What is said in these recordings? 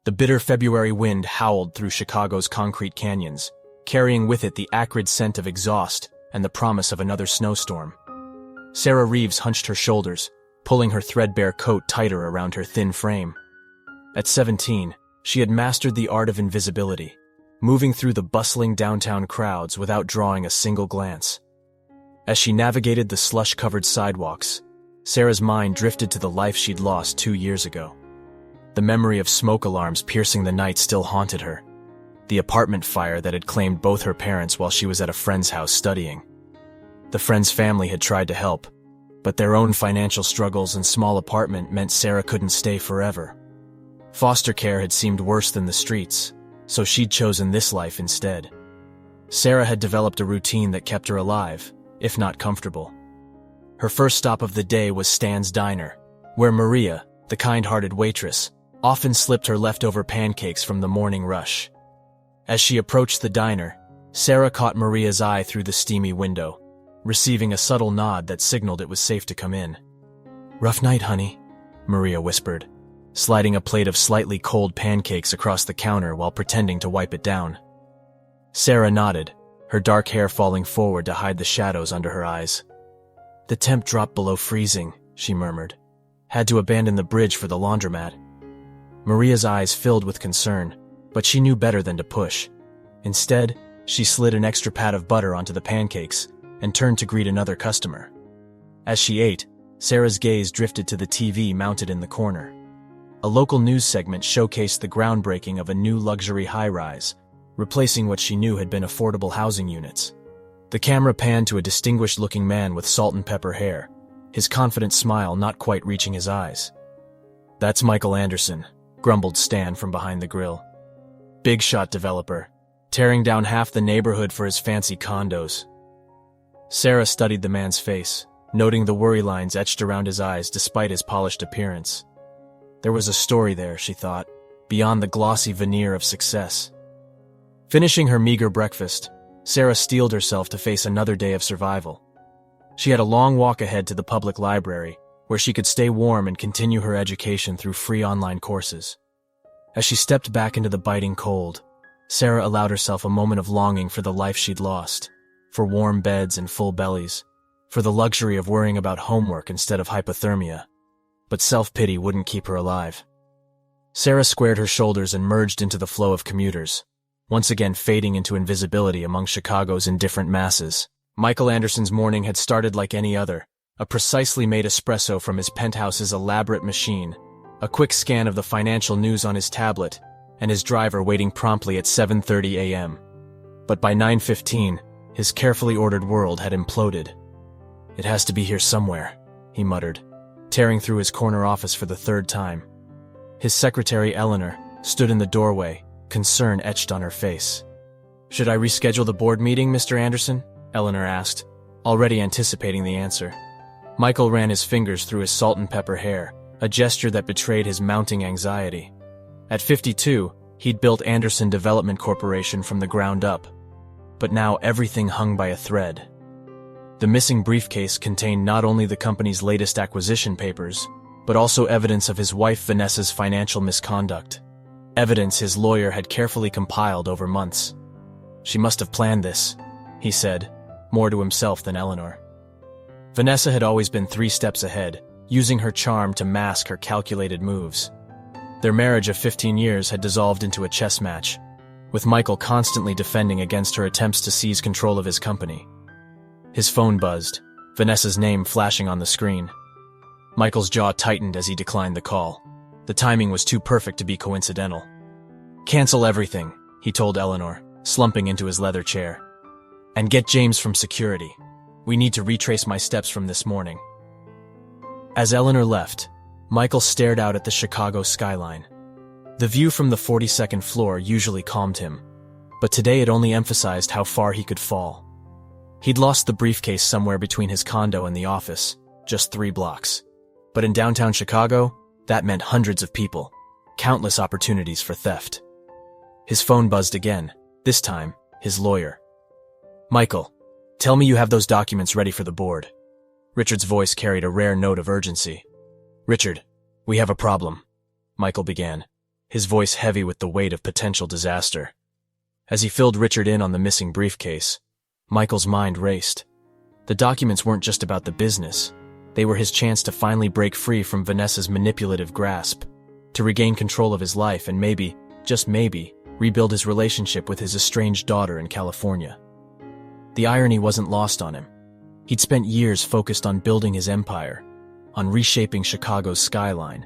The bitter February wind howled through Chicago's concrete canyons, carrying with it the acrid scent of exhaust and the promise of another snowstorm. Sarah Reeves hunched her shoulders, pulling her threadbare coat tighter around her thin frame. At 17, she had mastered the art of invisibility, moving through the bustling downtown crowds without drawing a single glance. As she navigated the slush-covered sidewalks, Sarah's mind drifted to the life she'd lost 2 years ago. The memory of smoke alarms piercing the night still haunted her. The apartment fire that had claimed both her parents while she was at a friend's house studying. The friend's family had tried to help, but their own financial struggles and small apartment meant Sarah couldn't stay forever. Foster care had seemed worse than the streets, so she'd chosen this life instead. Sarah had developed a routine that kept her alive, if not comfortable. Her first stop of the day was Stan's Diner, where Maria, the kind-hearted waitress, often slipped her leftover pancakes from the morning rush. As she approached the diner, Sarah caught Maria's eye through the steamy window, receiving a subtle nod that signaled it was safe to come in. "Rough night, honey," Maria whispered, sliding a plate of slightly cold pancakes across the counter while pretending to wipe it down. Sarah nodded, her dark hair falling forward to hide the shadows under her eyes. "The temp dropped below freezing," she murmured. "Had to abandon the bridge for the laundromat." Maria's eyes filled with concern, but she knew better than to push. Instead, she slid an extra pat of butter onto the pancakes and turned to greet another customer. As she ate, Sarah's gaze drifted to the TV mounted in the corner. A local news segment showcased the groundbreaking of a new luxury high-rise, replacing what she knew had been affordable housing units. The camera panned to a distinguished-looking man with salt and pepper hair, his confident smile not quite reaching his eyes. "That's Michael Anderson," grumbled Stan from behind the grill. "Big shot developer, tearing down half the neighborhood for his fancy condos." Sarah studied the man's face, noting the worry lines etched around his eyes despite his polished appearance. There was a story there, she thought, beyond the glossy veneer of success. Finishing her meager breakfast, Sarah steeled herself to face another day of survival. She had a long walk ahead to the public library, where she could stay warm and continue her education through free online courses. As she stepped back into the biting cold, Sarah allowed herself a moment of longing for the life she'd lost, for warm beds and full bellies, for the luxury of worrying about homework instead of hypothermia. But self-pity wouldn't keep her alive. Sarah squared her shoulders and merged into the flow of commuters, once again fading into invisibility among Chicago's indifferent masses. Michael Anderson's morning had started like any other, a precisely made espresso from his penthouse's elaborate machine, a quick scan of the financial news on his tablet, and his driver waiting promptly at 7:30 a.m. But by 9:15, his carefully ordered world had imploded. "It has to be here somewhere," he muttered, tearing through his corner office for the third time. His secretary, Eleanor, stood in the doorway, concern etched on her face. "Should I reschedule the board meeting, Mr. Anderson?" Eleanor asked, already anticipating the answer. Michael ran his fingers through his salt and pepper hair, a gesture that betrayed his mounting anxiety. At 52, he'd built Anderson Development Corporation from the ground up. But now everything hung by a thread. The missing briefcase contained not only the company's latest acquisition papers, but also evidence of his wife Vanessa's financial misconduct. Evidence his lawyer had carefully compiled over months. "She must have planned this," he said, more to himself than Eleanor. Vanessa had always been 3 steps ahead, using her charm to mask her calculated moves. Their marriage of 15 years had dissolved into a chess match, with Michael constantly defending against her attempts to seize control of his company. His phone buzzed, Vanessa's name flashing on the screen. Michael's jaw tightened as he declined the call. The timing was too perfect to be coincidental. "Cancel everything," he told Eleanor, slumping into his leather chair. "And get James from security. We need to retrace my steps from this morning." As Eleanor left, Michael stared out at the Chicago skyline. The view from the 42nd floor usually calmed him, but today it only emphasized how far he could fall. He'd lost the briefcase somewhere between his condo and the office, just 3 blocks. But in downtown Chicago, that meant hundreds of people, countless opportunities for theft. His phone buzzed again, this time, his lawyer. "Michael, tell me you have those documents ready for the board." Richard's voice carried a rare note of urgency. "Richard, we have a problem," Michael began, his voice heavy with the weight of potential disaster. As he filled Richard in on the missing briefcase, Michael's mind raced. The documents weren't just about the business. They were his chance to finally break free from Vanessa's manipulative grasp, to regain control of his life and maybe, just maybe, rebuild his relationship with his estranged daughter in California. The irony wasn't lost on him. He'd spent years focused on building his empire, on reshaping Chicago's skyline.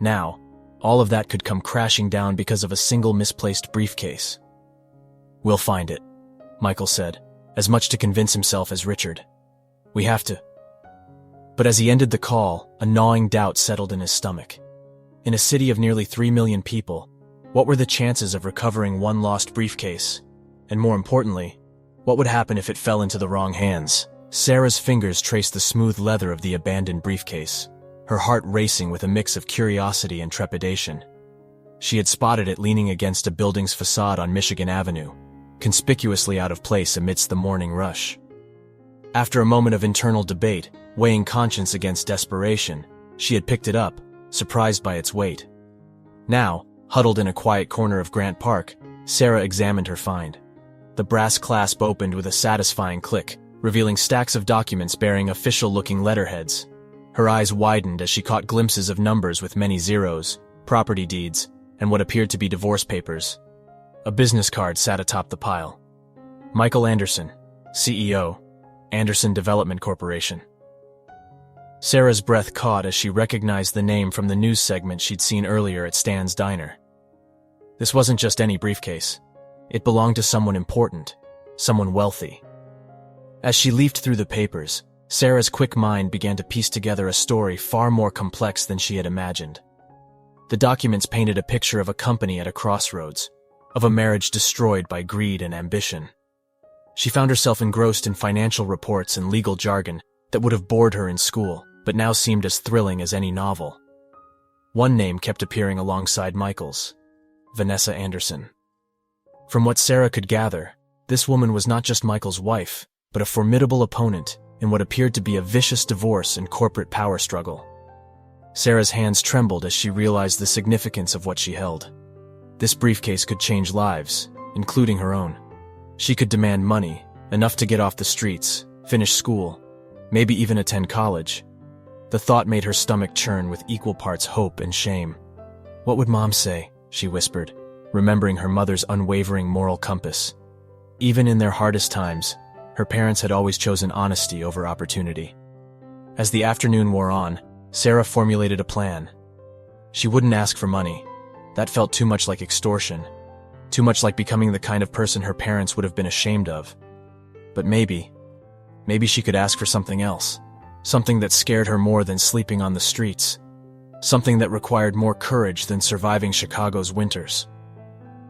Now, all of that could come crashing down because of a single misplaced briefcase. "We'll find it," Michael said, as much to convince himself as Richard. "We have to." But as he ended the call, a gnawing doubt settled in his stomach. In a city of nearly 3 million people, what were the chances of recovering one lost briefcase? And more importantly, what would happen if it fell into the wrong hands? Sarah's fingers traced the smooth leather of the abandoned briefcase, her heart racing with a mix of curiosity and trepidation. She had spotted it leaning against a building's facade on Michigan Avenue, conspicuously out of place amidst the morning rush. After a moment of internal debate, weighing conscience against desperation, she had picked it up, surprised by its weight. Now, huddled in a quiet corner of Grant Park, Sarah examined her find. The brass clasp opened with a satisfying click, revealing stacks of documents bearing official-looking letterheads. Her eyes widened as she caught glimpses of numbers with many zeros, property deeds, and what appeared to be divorce papers. A business card sat atop the pile. Michael Anderson, CEO, Anderson Development Corporation. Sarah's breath caught as she recognized the name from the news segment she'd seen earlier at Stan's Diner. This wasn't just any briefcase. It belonged to someone important, someone wealthy. As she leafed through the papers, Sarah's quick mind began to piece together a story far more complex than she had imagined. The documents painted a picture of a company at a crossroads, of a marriage destroyed by greed and ambition. She found herself engrossed in financial reports and legal jargon that would have bored her in school, but now seemed as thrilling as any novel. One name kept appearing alongside Michael's: Vanessa Anderson. From what Sarah could gather, this woman was not just Michael's wife, but a formidable opponent in what appeared to be a vicious divorce and corporate power struggle. Sarah's hands trembled as she realized the significance of what she held. This briefcase could change lives, including her own. She could demand money, enough to get off the streets, finish school, maybe even attend college. The thought made her stomach churn with equal parts hope and shame. "What would Mom say?" she whispered, remembering her mother's unwavering moral compass. Even in their hardest times, her parents had always chosen honesty over opportunity. As the afternoon wore on, Sarah formulated a plan. She wouldn't ask for money. That felt too much like extortion, too much like becoming the kind of person her parents would have been ashamed of. But maybe she could ask for something else, something that scared her more than sleeping on the streets, something that required more courage than surviving Chicago's winters.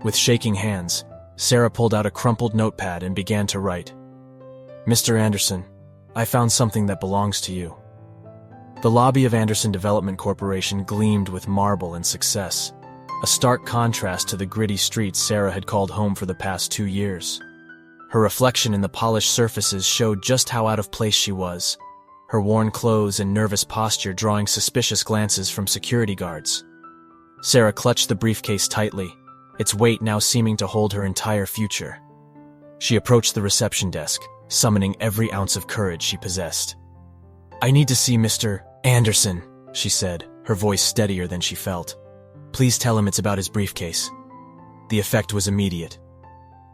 With shaking hands, Sarah pulled out a crumpled notepad and began to write. "Mr. Anderson, I found something that belongs to you." The lobby of Anderson Development Corporation gleamed with marble and success, a stark contrast to the gritty streets Sarah had called home for the past 2 years. Her reflection in the polished surfaces showed just how out of place she was, her worn clothes and nervous posture drawing suspicious glances from security guards. Sarah clutched the briefcase tightly, its weight now seeming to hold her entire future. She approached the reception desk, summoning every ounce of courage she possessed. "I need to see Mr. Anderson," she said, her voice steadier than she felt. "Please tell him it's about his briefcase." The effect was immediate.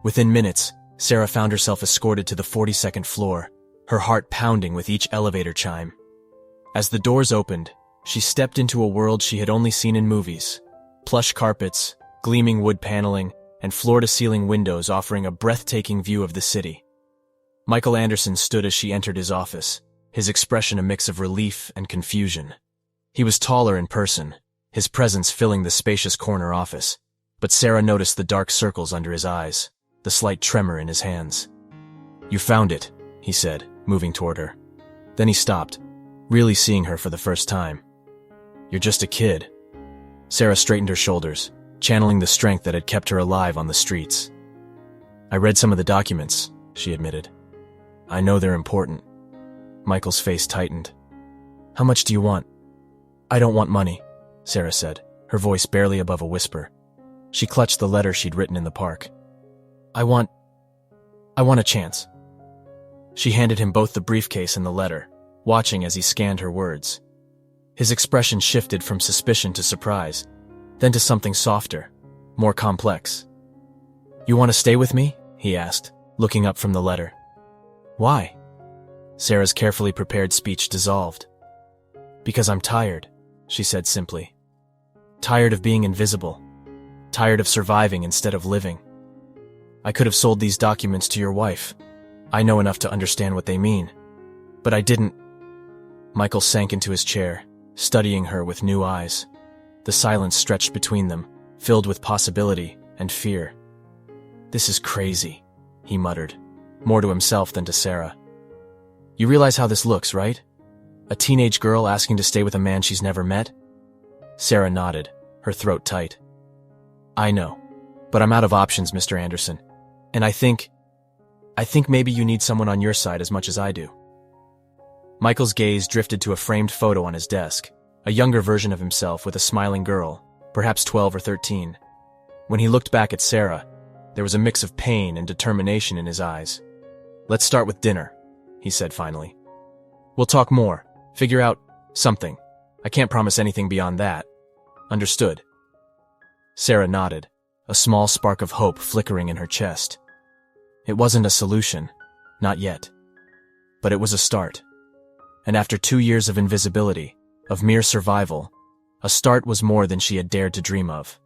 Within minutes, Sarah found herself escorted to the 42nd floor, her heart pounding with each elevator chime. As the doors opened, she stepped into a world she had only seen in movies: plush carpets, gleaming wood paneling, and floor-to-ceiling windows offering a breathtaking view of the city. Michael Anderson stood as she entered his office, his expression a mix of relief and confusion. He was taller in person, his presence filling the spacious corner office, but Sarah noticed the dark circles under his eyes, the slight tremor in his hands. "You found it," he said, moving toward her. Then he stopped, really seeing her for the first time. "You're just a kid." Sarah straightened her shoulders, channeling the strength that had kept her alive on the streets. "I read some of the documents," she admitted. "I know they're important." Michael's face tightened. "How much do you want?" "I don't want money," Sarah said, her voice barely above a whisper, She clutched the letter she'd written in the park. I want a chance. She handed him both the briefcase and the letter, watching as he scanned her words. His expression shifted from suspicion to surprise, then to something softer, more complex. You want to stay with me? He asked, looking up from the letter. Why? Sarah's carefully prepared speech dissolved. Because I'm tired, she said simply. Tired of being invisible. Tired of surviving instead of living. I could have sold these documents to your wife. I know enough to understand what they mean. But I didn't. Michael sank into his chair, studying her with new eyes. The silence stretched between them, filled with possibility and fear. This is crazy, he muttered, more to himself than to Sarah. You realize how this looks, right? A teenage girl asking to stay with a man she's never met? Sarah nodded, her throat tight. I know, but I'm out of options, Mr. Anderson. And I think maybe you need someone on your side as much as I do. Michael's gaze drifted to a framed photo on his desk, a younger version of himself with a smiling girl, perhaps 12 or 13. When he looked back at Sarah, there was a mix of pain and determination in his eyes. Let's start with dinner, he said finally. We'll talk more, figure out something. I can't promise anything beyond that. Understood? Sarah nodded, a small spark of hope flickering in her chest. It wasn't a solution, not yet. But it was a start. And after 2 years of invisibility, of mere survival, a start was more than she had dared to dream of.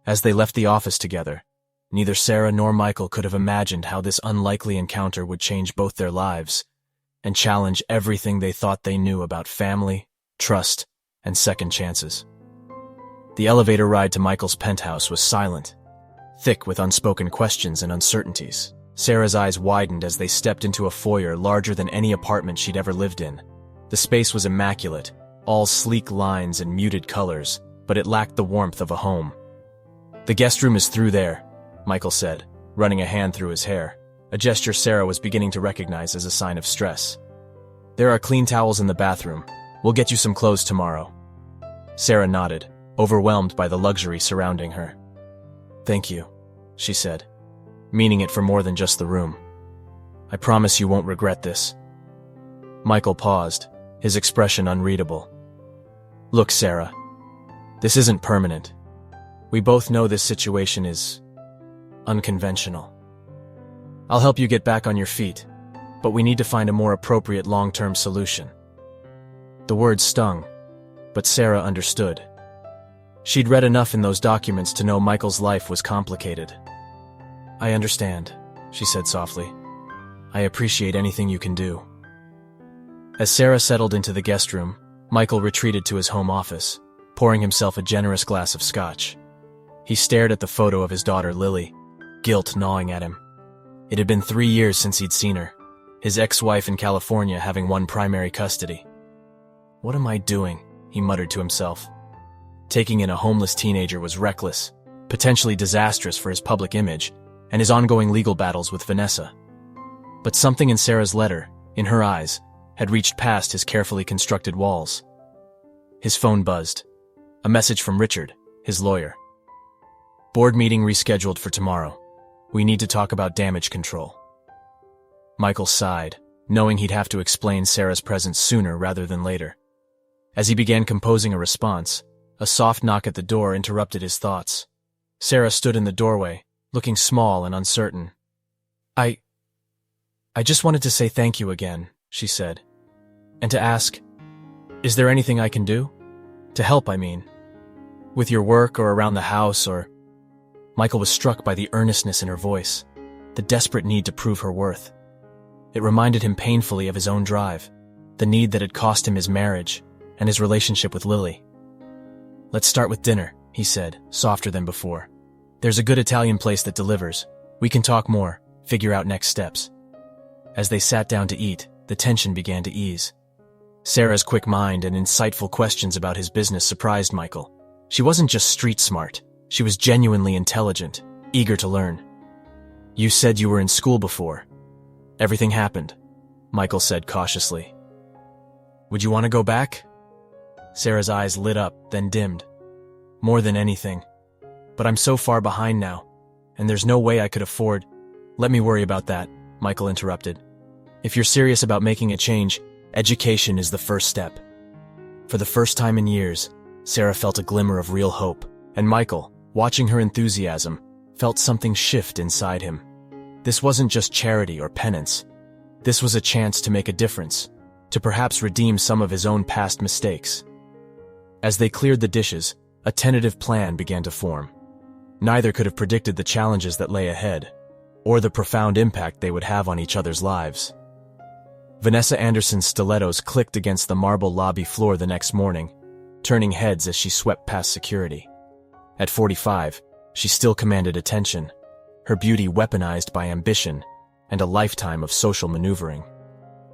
As they left the office together, neither Sarah nor Michael could have imagined how this unlikely encounter would change both their lives and challenge everything they thought they knew about family, trust, and second chances. The elevator ride to Michael's penthouse was silent, thick with unspoken questions and uncertainties. Sarah's eyes widened as they stepped into a foyer larger than any apartment she'd ever lived in. The space was immaculate, all sleek lines and muted colors, but it lacked the warmth of a home. The guest room is through there, Michael said, running a hand through his hair, a gesture Sarah was beginning to recognize as a sign of stress. There are clean towels in the bathroom. We'll get you some clothes tomorrow. Sarah nodded, overwhelmed by the luxury surrounding her. Thank you, she said, meaning it for more than just the room. I promise you won't regret this. Michael paused, his expression unreadable. Look, Sarah, this isn't permanent. We both know this situation is unconventional. I'll help you get back on your feet, but we need to find a more appropriate long-term solution. The words stung, but Sarah understood. She'd read enough in those documents to know Michael's life was complicated. I understand, she said softly. I appreciate anything you can do. As Sarah settled into the guest room, Michael retreated to his home office, pouring himself a generous glass of scotch. He stared at the photo of his daughter Lily, guilt gnawing at him. It had been 3 years since he'd seen her, his ex-wife in California having one primary custody. What am I doing? He muttered to himself. Taking in a homeless teenager was reckless, potentially disastrous for his public image, and his ongoing legal battles with Vanessa. But something in Sarah's letter, in her eyes, had reached past his carefully constructed walls. His phone buzzed. A message from Richard, his lawyer. Board meeting rescheduled for tomorrow. We need to talk about damage control. Michael sighed, knowing he'd have to explain Sarah's presence sooner rather than later. As he began composing a response, a soft knock at the door interrupted his thoughts. Sarah stood in the doorway, looking small and uncertain. I just wanted to say thank you again, she said. And to ask, is there anything I can do? To help, I mean. With your work or around the house or... Michael was struck by the earnestness in her voice, the desperate need to prove her worth. It reminded him painfully of his own drive, the need that had cost him his marriage and his relationship with Lily. Let's start with dinner, he said, softer than before. There's a good Italian place that delivers. We can talk more, figure out next steps. As they sat down to eat, the tension began to ease. Sarah's quick mind and insightful questions about his business surprised Michael. She wasn't just street smart. She was genuinely intelligent, eager to learn. You said you were in school before. Everything happened, Michael said cautiously. Would you want to go back? Sarah's eyes lit up, then dimmed. More than anything. But I'm so far behind now, and there's no way I could afford— Let me worry about that, Michael interrupted. If you're serious about making a change, education is the first step. For the first time in years, Sarah felt a glimmer of real hope, and Michael, watching her enthusiasm, felt something shift inside him. This wasn't just charity or penance. This was a chance to make a difference, to perhaps redeem some of his own past mistakes. As they cleared the dishes, a tentative plan began to form. Neither could have predicted the challenges that lay ahead, or the profound impact they would have on each other's lives. Vanessa Anderson's stilettos clicked against the marble lobby floor the next morning, turning heads as she swept past security. At 45, she still commanded attention, her beauty weaponized by ambition and a lifetime of social maneuvering.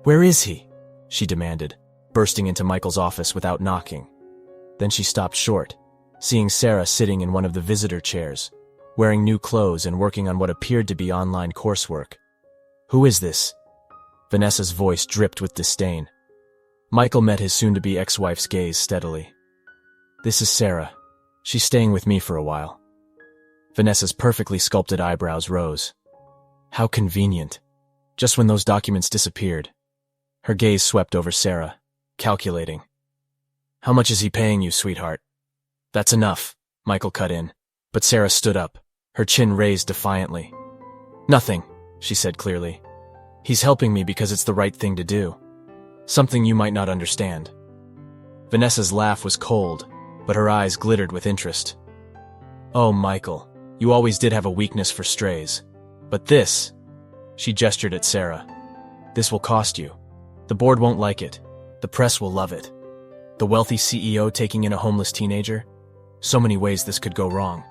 "Where is he?" she demanded, bursting into Michael's office without knocking. Then she stopped short, seeing Sarah sitting in one of the visitor chairs, wearing new clothes and working on what appeared to be online coursework. "Who is this?" Vanessa's voice dripped with disdain. Michael met his soon-to-be ex-wife's gaze steadily. "This is Sarah. She's staying with me for a while." Vanessa's perfectly sculpted eyebrows rose. How convenient. Just when those documents disappeared. Her gaze swept over Sarah, calculating. "How much is he paying you, sweetheart?" "That's enough," Michael cut in, but Sarah stood up, her chin raised defiantly. "Nothing," she said clearly. "He's helping me because it's the right thing to do. Something you might not understand." Vanessa's laugh was cold, but her eyes glittered with interest. "Oh, Michael, you always did have a weakness for strays. But this," she gestured at Sarah, "this will cost you. The board won't like it. The press will love it. The wealthy CEO taking in a homeless teenager? So many ways this could go wrong."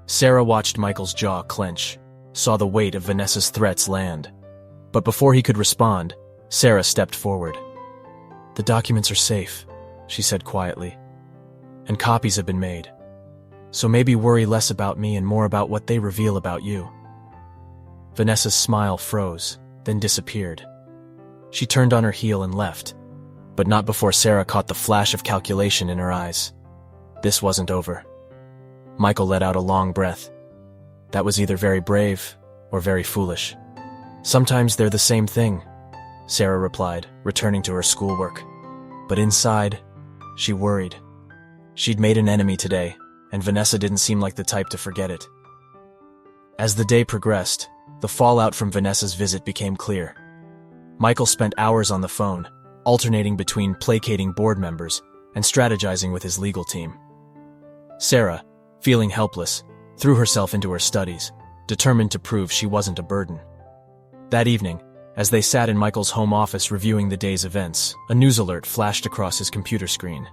Sarah watched Michael's jaw clench, saw the weight of Vanessa's threats land. But before he could respond, Sarah stepped forward. "The documents are safe," she said quietly, "and copies have been made. So maybe worry less about me and more about what they reveal about you." Vanessa's smile froze, then disappeared. She turned on her heel and left, but not before Sarah caught the flash of calculation in her eyes. This wasn't over. Michael let out a long breath. That was either very brave or very foolish. "Sometimes they're the same thing," Sarah replied, returning to her schoolwork. But inside, she worried. She'd made an enemy today, and Vanessa didn't seem like the type to forget it. As the day progressed, the fallout from Vanessa's visit became clear. Michael spent hours on the phone, alternating between placating board members and strategizing with his legal team. Sarah, feeling helpless, threw herself into her studies, determined to prove she wasn't a burden. That evening, as they sat in Michael's home office reviewing the day's events, a news alert flashed across his computer screen.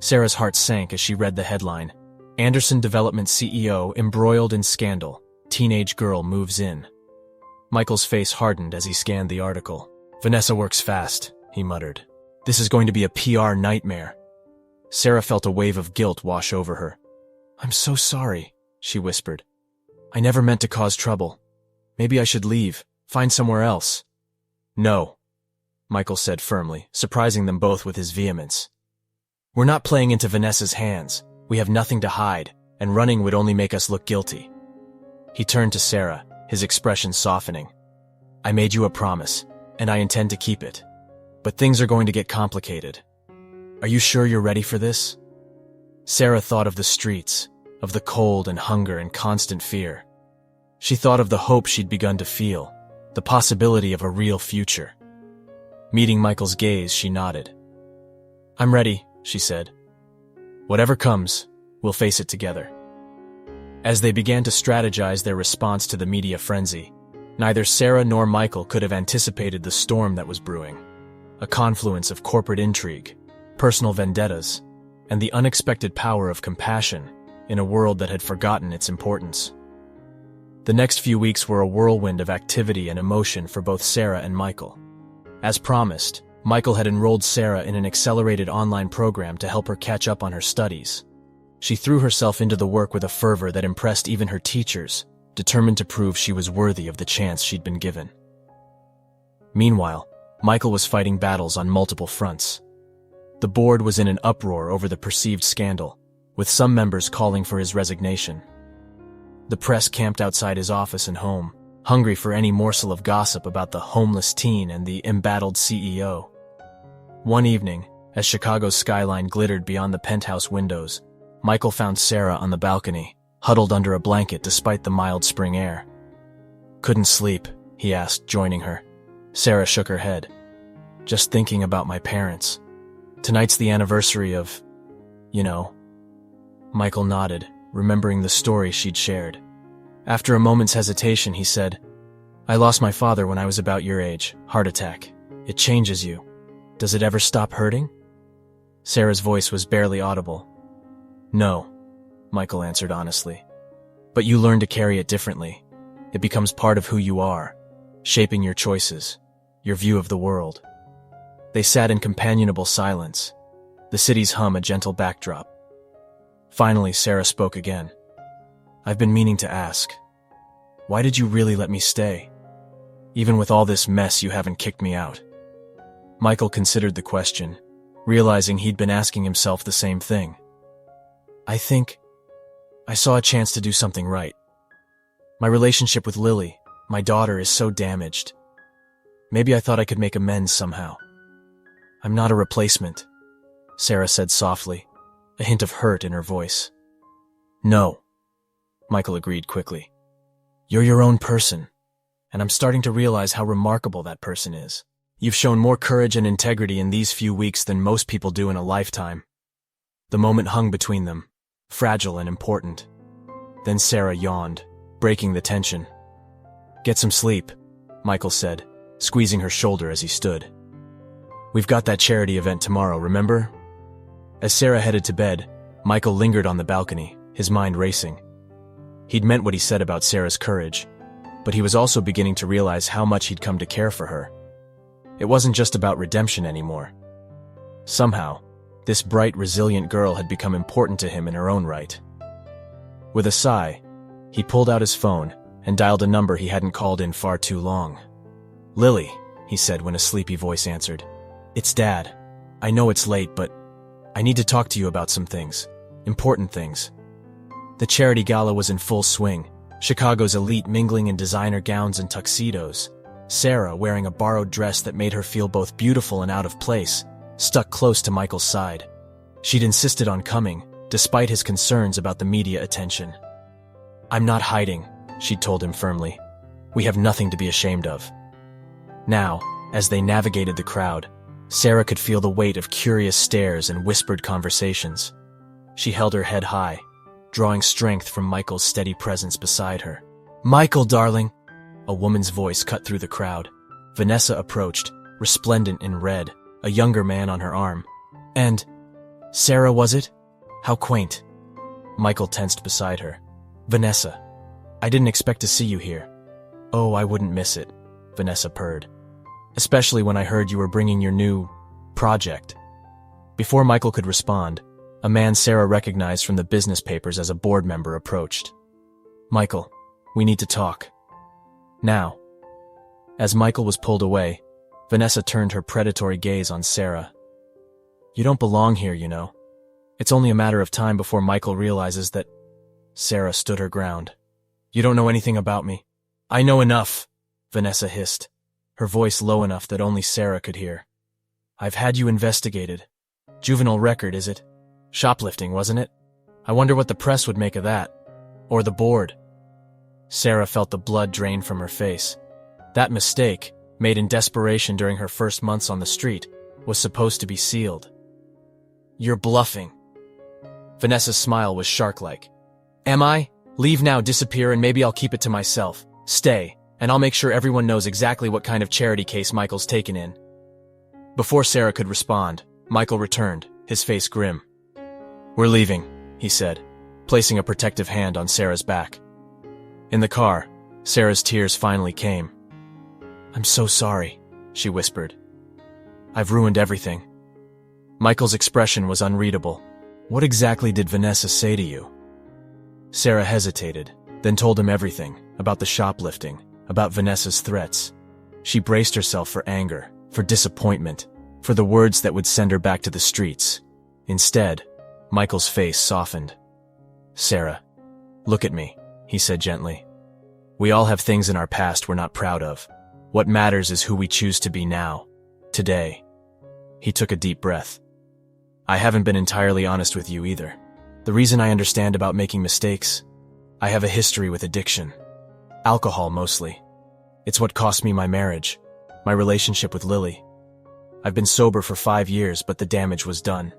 Sarah's heart sank as she read the headline, "Anderson Development CEO embroiled in scandal. Teenage girl moves in." Michael's face hardened as he scanned the article. "Vanessa works fast," he muttered. "This is going to be a PR nightmare." Sarah felt a wave of guilt wash over her. "I'm so sorry," she whispered. "I never meant to cause trouble. Maybe I should leave, find somewhere else." "No," Michael said firmly, surprising them both with his vehemence. "We're not playing into Vanessa's hands. We have nothing to hide, and running would only make us look guilty." He turned to Sarah, his expression softening. "I made you a promise, and I intend to keep it. But things are going to get complicated. Are you sure you're ready for this?" Sarah thought of the streets, of the cold and hunger and constant fear. She thought of the hope she'd begun to feel, the possibility of a real future. Meeting Michael's gaze, she nodded. "I'm ready," she said. "Whatever comes, we'll face it together." As they began to strategize their response to the media frenzy, neither Sarah nor Michael could have anticipated the storm that was brewing. A confluence of corporate intrigue, personal vendettas, and the unexpected power of compassion in a world that had forgotten its importance. The next few weeks were a whirlwind of activity and emotion for both Sarah and Michael. As promised, Michael had enrolled Sarah in an accelerated online program to help her catch up on her studies. She threw herself into the work with a fervor that impressed even her teachers, determined to prove she was worthy of the chance she'd been given. Meanwhile, Michael was fighting battles on multiple fronts. The board was in an uproar over the perceived scandal, with some members calling for his resignation. The press camped outside his office and home, hungry for any morsel of gossip about the homeless teen and the embattled CEO. One evening, as Chicago's skyline glittered beyond the penthouse windows, Michael found Sarah on the balcony, huddled under a blanket despite the mild spring air. "Couldn't sleep?" he asked, joining her. Sarah shook her head. "Just thinking about my parents. Tonight's the anniversary of, you know." Michael nodded, remembering the story she'd shared. After a moment's hesitation, he said, "I lost my father when I was about your age. Heart attack. It changes you. Does it ever stop hurting?" Sarah's voice was barely audible. "No," Michael answered honestly. "But you learn to carry it differently. It becomes part of who you are, shaping your choices, your view of the world." They sat in companionable silence, the city's hum a gentle backdrop. Finally, Sarah spoke again. "I've been meaning to ask. Why did you really let me stay? Even with all this mess, you haven't kicked me out." Michael considered the question, realizing he'd been asking himself the same thing. "I think I saw a chance to do something right. My relationship with Lily, my daughter, is so damaged. Maybe I thought I could make amends somehow. I'm not a replacement," Sarah said softly, a hint of hurt in her voice. "No," Michael agreed quickly. "You're your own person, and I'm starting to realize how remarkable that person is. You've shown more courage and integrity in these few weeks than most people do in a lifetime." The moment hung between them, fragile and important. Then Sarah yawned, breaking the tension. "Get some sleep," Michael said, squeezing her shoulder as he stood. "We've got that charity event tomorrow, remember?" As Sarah headed to bed, Michael lingered on the balcony, his mind racing. He'd meant what he said about Sarah's courage, but he was also beginning to realize how much he'd come to care for her. It wasn't just about redemption anymore. Somehow, this bright, resilient girl had become important to him in her own right. With a sigh, he pulled out his phone and dialed a number he hadn't called in far too long. "Lily," he said when a sleepy voice answered. "It's Dad. I know it's late, but I need to talk to you about some things. Important things." The charity gala was in full swing, Chicago's elite mingling in designer gowns and tuxedos. Sarah, wearing a borrowed dress that made her feel both beautiful and out of place, stuck close to Michael's side. She'd insisted on coming, despite his concerns about the media attention. "I'm not hiding," she'd told him firmly. "We have nothing to be ashamed of." Now, as they navigated the crowd, Sarah could feel the weight of curious stares and whispered conversations. She held her head high, drawing strength from Michael's steady presence beside her. "Michael, darling!" A woman's voice cut through the crowd. Vanessa approached, resplendent in red, a younger man on her arm. "And Sarah, was it? How quaint." Michael tensed beside her. "Vanessa, I didn't expect to see you here." "Oh, I wouldn't miss it," Vanessa purred. "Especially when I heard you were bringing your new project." Before Michael could respond, a man Sarah recognized from the business papers as a board member approached. "Michael, we need to talk. Now." As Michael was pulled away, Vanessa turned her predatory gaze on Sarah. "You don't belong here, you know. It's only a matter of time before Michael realizes that—" Sarah stood her ground. "You don't know anything about me." "I know enough," Vanessa hissed, her voice low enough that only Sarah could hear. "I've had you investigated. Juvenile record, is it? Shoplifting, wasn't it? I wonder what the press would make of that. Or the board." Sarah felt the blood drain from her face. That mistake, made in desperation during her first months on the street, was supposed to be sealed. "You're bluffing." Vanessa's smile was shark-like. "Am I? Leave now, disappear, and maybe I'll keep it to myself. Stay, and I'll make sure everyone knows exactly what kind of charity case Michael's taken in." Before Sarah could respond, Michael returned, his face grim. "We're leaving," he said, placing a protective hand on Sarah's back. In the car, Sarah's tears finally came. "I'm so sorry," she whispered. "I've ruined everything." Michael's expression was unreadable. "What exactly did Vanessa say to you?" Sarah hesitated, then told him everything, about the shoplifting, about Vanessa's threats. She braced herself for anger, for disappointment, for the words that would send her back to the streets. Instead, Michael's face softened. "Sarah, look at me," he said gently. "We all have things in our past we're not proud of. What matters is who we choose to be now, today." He took a deep breath. "I haven't been entirely honest with you either. The reason I understand about making mistakes, I have a history with addiction. Alcohol mostly. It's what cost me my marriage, my relationship with Lily. I've been sober for 5 years, but the damage was done."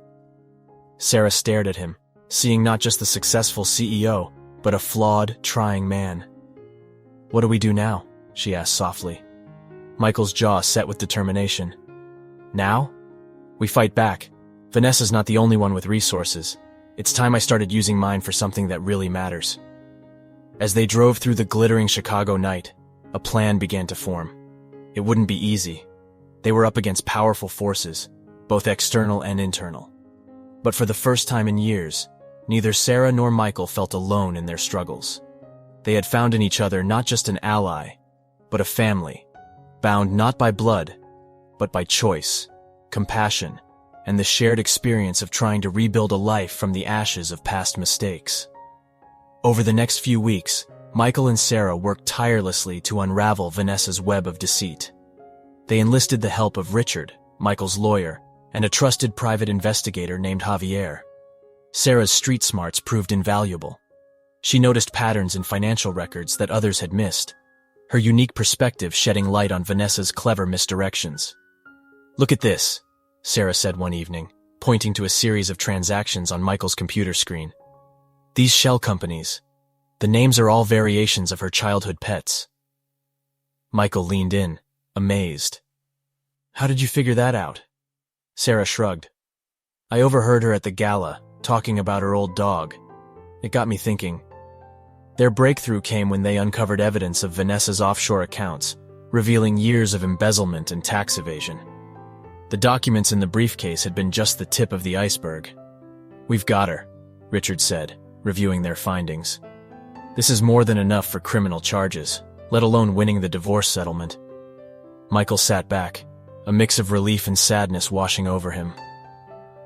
Sarah stared at him, seeing not just the successful CEO, but a flawed, trying man. "What do we do now?" she asked softly. Michael's jaw set with determination. "Now? We fight back. Vanessa's not the only one with resources. It's time I started using mine for something that really matters." As they drove through the glittering Chicago night, a plan began to form. It wouldn't be easy. They were up against powerful forces, both external and internal. But for the first time in years, neither Sarah nor Michael felt alone in their struggles. They had found in each other not just an ally, but a family, bound not by blood, but by choice, compassion, and the shared experience of trying to rebuild a life from the ashes of past mistakes. Over the next few weeks, Michael and Sarah worked tirelessly to unravel Vanessa's web of deceit. They enlisted the help of Richard, Michael's lawyer, and a trusted private investigator named Javier. Sarah's street smarts proved invaluable. She noticed patterns in financial records that others had missed, her unique perspective shedding light on Vanessa's clever misdirections. "Look at this," Sarah said one evening, pointing to a series of transactions on Michael's computer screen. "These shell companies, the names are all variations of her childhood pets." Michael leaned in, amazed. "How did you figure that out?" Sarah shrugged. "I overheard her at the gala, talking about her old dog. It got me thinking. Their breakthrough came when they uncovered evidence of Vanessa's offshore accounts, revealing years of embezzlement and tax evasion. The documents in the briefcase had been just the tip of the iceberg. "We've got her," Richard said, reviewing their findings. "This is more than enough for criminal charges, let alone winning the divorce settlement." Michael sat back, a mix of relief and sadness washing over him.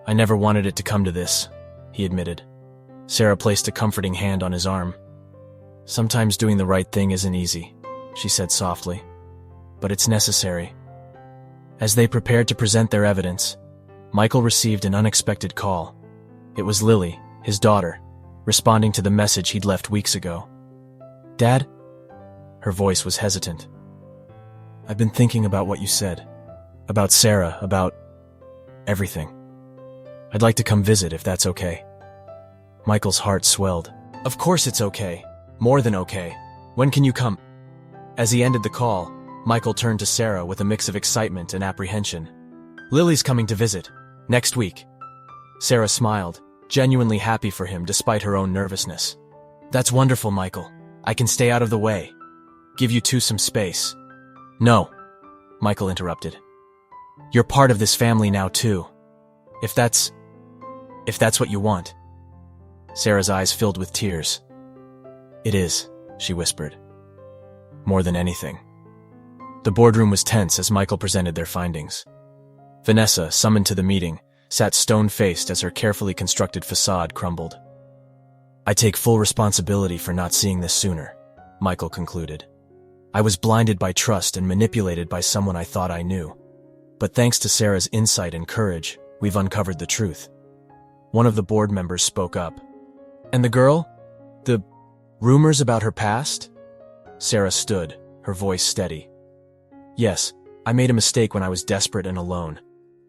"I never wanted it to come to this," he admitted. Sarah placed a comforting hand on his arm. "Sometimes doing the right thing isn't easy," she said softly, "but it's necessary." As they prepared to present their evidence, Michael received an unexpected call. It was Lily, his daughter, responding to the message he'd left weeks ago. "Dad?" Her voice was hesitant. "I've been thinking about what you said. About Sarah, about everything. I'd like to come visit if that's okay." Michael's heart swelled. "Of course it's okay. More than okay. When can you come?" As he ended the call, Michael turned to Sarah with a mix of excitement and apprehension. "Lily's coming to visit. Next week." Sarah smiled, genuinely happy for him despite her own nervousness. "That's wonderful, Michael. I can stay out of the way. Give you two some space." "No," Michael interrupted. "You're part of this family now, too. If that's what you want." Sarah's eyes filled with tears. "It is," she whispered. "More than anything." The boardroom was tense as Michael presented their findings. Vanessa, summoned to the meeting, sat stone-faced as her carefully constructed facade crumbled. "I take full responsibility for not seeing this sooner," Michael concluded. "I was blinded by trust and manipulated by someone I thought I knew. But thanks to Sarah's insight and courage, we've uncovered the truth." One of the board members spoke up. "And the girl? The rumors about her past?" Sarah stood, her voice steady. "Yes, I made a mistake when I was desperate and alone.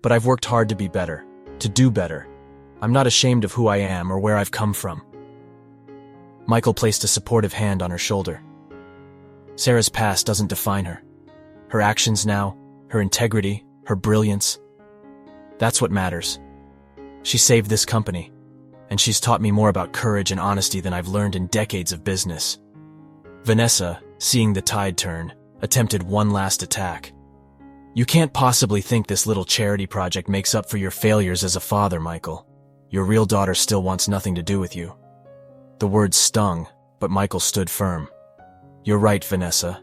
But I've worked hard to be better, to do better. I'm not ashamed of who I am or where I've come from." Michael placed a supportive hand on her shoulder. "Sarah's past doesn't define her. Her actions now, her integrity, her brilliance. That's what matters. She saved this company, and she's taught me more about courage and honesty than I've learned in decades of business." Vanessa, seeing the tide turn, attempted one last attack. "You can't possibly think this little charity project makes up for your failures as a father, Michael. Your real daughter still wants nothing to do with you." The words stung, but Michael stood firm. "You're right, Vanessa.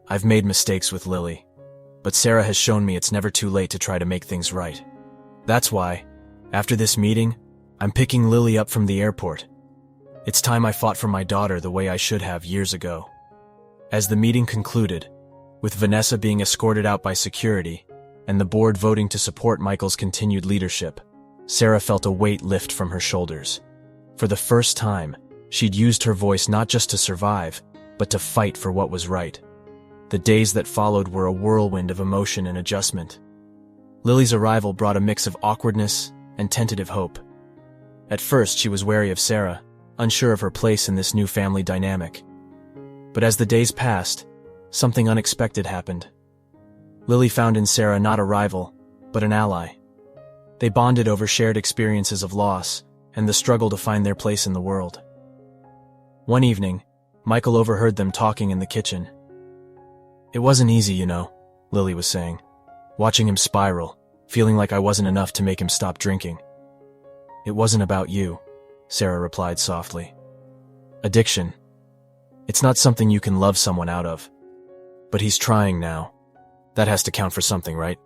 I've made mistakes with Lily, but Sarah has shown me it's never too late to try to make things right. That's why, after this meeting, I'm picking Lily up from the airport. It's time I fought for my daughter the way I should have years ago." As the meeting concluded, with Vanessa being escorted out by security and the board voting to support Michael's continued leadership, Sarah felt a weight lift from her shoulders. For the first time, she'd used her voice not just to survive, but to fight for what was right. The days that followed were a whirlwind of emotion and adjustment. Lily's arrival brought a mix of awkwardness and tentative hope. At first, she was wary of Sarah, unsure of her place in this new family dynamic. But as the days passed, something unexpected happened. Lily found in Sarah not a rival, but an ally. They bonded over shared experiences of loss and the struggle to find their place in the world. One evening, Michael overheard them talking in the kitchen. "It wasn't easy, you know," Lily was saying, watching him spiral, feeling like I wasn't enough to make him stop drinking. "It wasn't about you," Sarah replied softly. "Addiction. It's not something you can love someone out of. But he's trying now. That has to count for something, right?"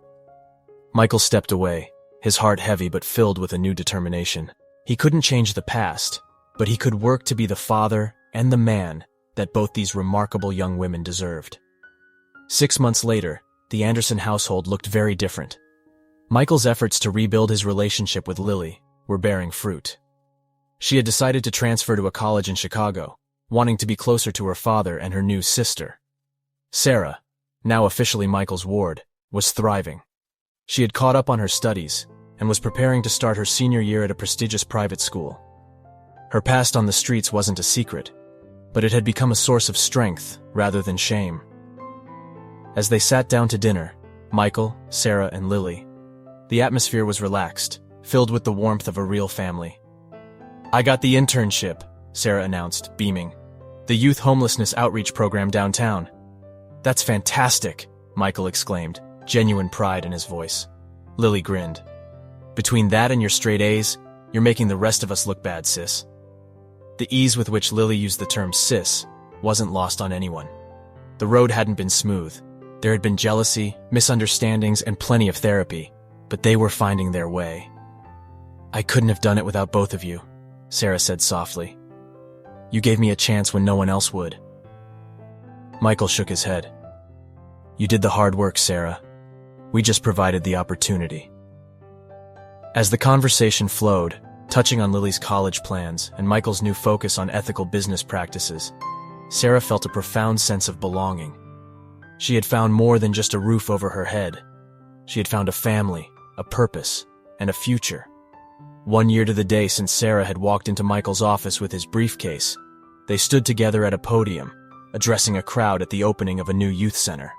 Michael stepped away, his heart heavy but filled with a new determination. He couldn't change the past, but he could work to be the father and the man that both these remarkable young women deserved. 6 months later, the Anderson household looked very different. Michael's efforts to rebuild his relationship with Lily were bearing fruit. She had decided to transfer to a college in Chicago, wanting to be closer to her father and her new sister. Sarah, now officially Michael's ward, was thriving. She had caught up on her studies and was preparing to start her senior year at a prestigious private school. Her past on the streets wasn't a secret, but it had become a source of strength rather than shame. As they sat down to dinner, Michael, Sarah, and Lily, the atmosphere was relaxed, filled with the warmth of a real family. "I got the internship," Sarah announced, beaming. "The youth homelessness outreach program downtown." "That's fantastic," Michael exclaimed, genuine pride in his voice. Lily grinned. "Between that and your straight A's, you're making the rest of us look bad, sis." The ease with which Lily used the term sis wasn't lost on anyone. The road hadn't been smooth. There had been jealousy, misunderstandings, and plenty of therapy, but they were finding their way. "I couldn't have done it without both of you," Sarah said softly. "You gave me a chance when no one else would." Michael shook his head. "You did the hard work, Sarah. We just provided the opportunity." As the conversation flowed, touching on Lily's college plans and Michael's new focus on ethical business practices, Sarah felt a profound sense of belonging. She had found more than just a roof over her head. She had found a family, a purpose, and a future. 1 year to the day since Sarah had walked into Michael's office with his briefcase, they stood together at a podium, addressing a crowd at the opening of a new youth center.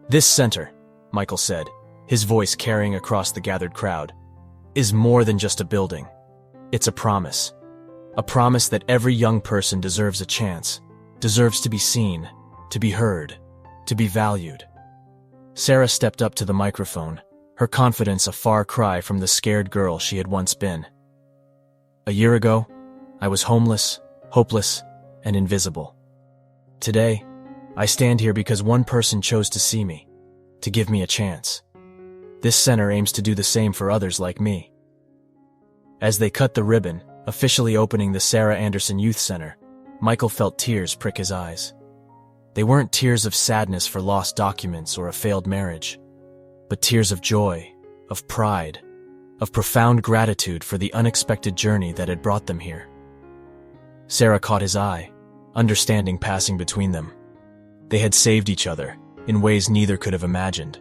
"This center," Michael said, his voice carrying across the gathered crowd, "is more than just a building. It's a promise. A promise that every young person deserves a chance, deserves to be seen, to be heard, to be valued." Sarah stepped up to the microphone, her confidence a far cry from the scared girl she had once been. "A year ago, I was homeless, hopeless, and invisible. Today, I stand here because one person chose to see me, to give me a chance. This center aims to do the same for others like me." As they cut the ribbon, officially opening the Sarah Anderson Youth Center, Michael felt tears prick his eyes. They weren't tears of sadness for lost documents or a failed marriage, but tears of joy, of pride, of profound gratitude for the unexpected journey that had brought them here. Sarah caught his eye, understanding passing between them. They had saved each other in ways neither could have imagined.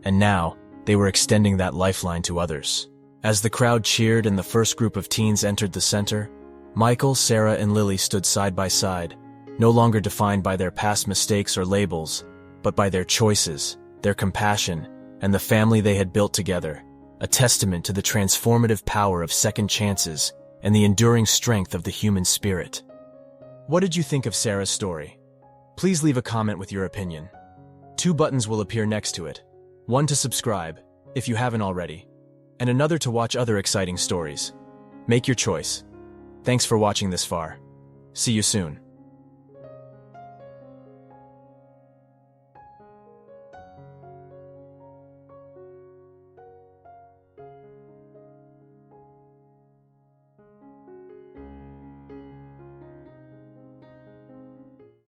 And now, they were extending that lifeline to others. As the crowd cheered and the first group of teens entered the center, Michael, Sarah, and Lily stood side by side, no longer defined by their past mistakes or labels, but by their choices, their compassion, and the family they had built together, a testament to the transformative power of second chances and the enduring strength of the human spirit. What did you think of Sarah's story? Please leave a comment with your opinion. 2 buttons will appear next to it. One to subscribe, if you haven't already, and another to watch other exciting stories. Make your choice. Thanks for watching this far. See you soon.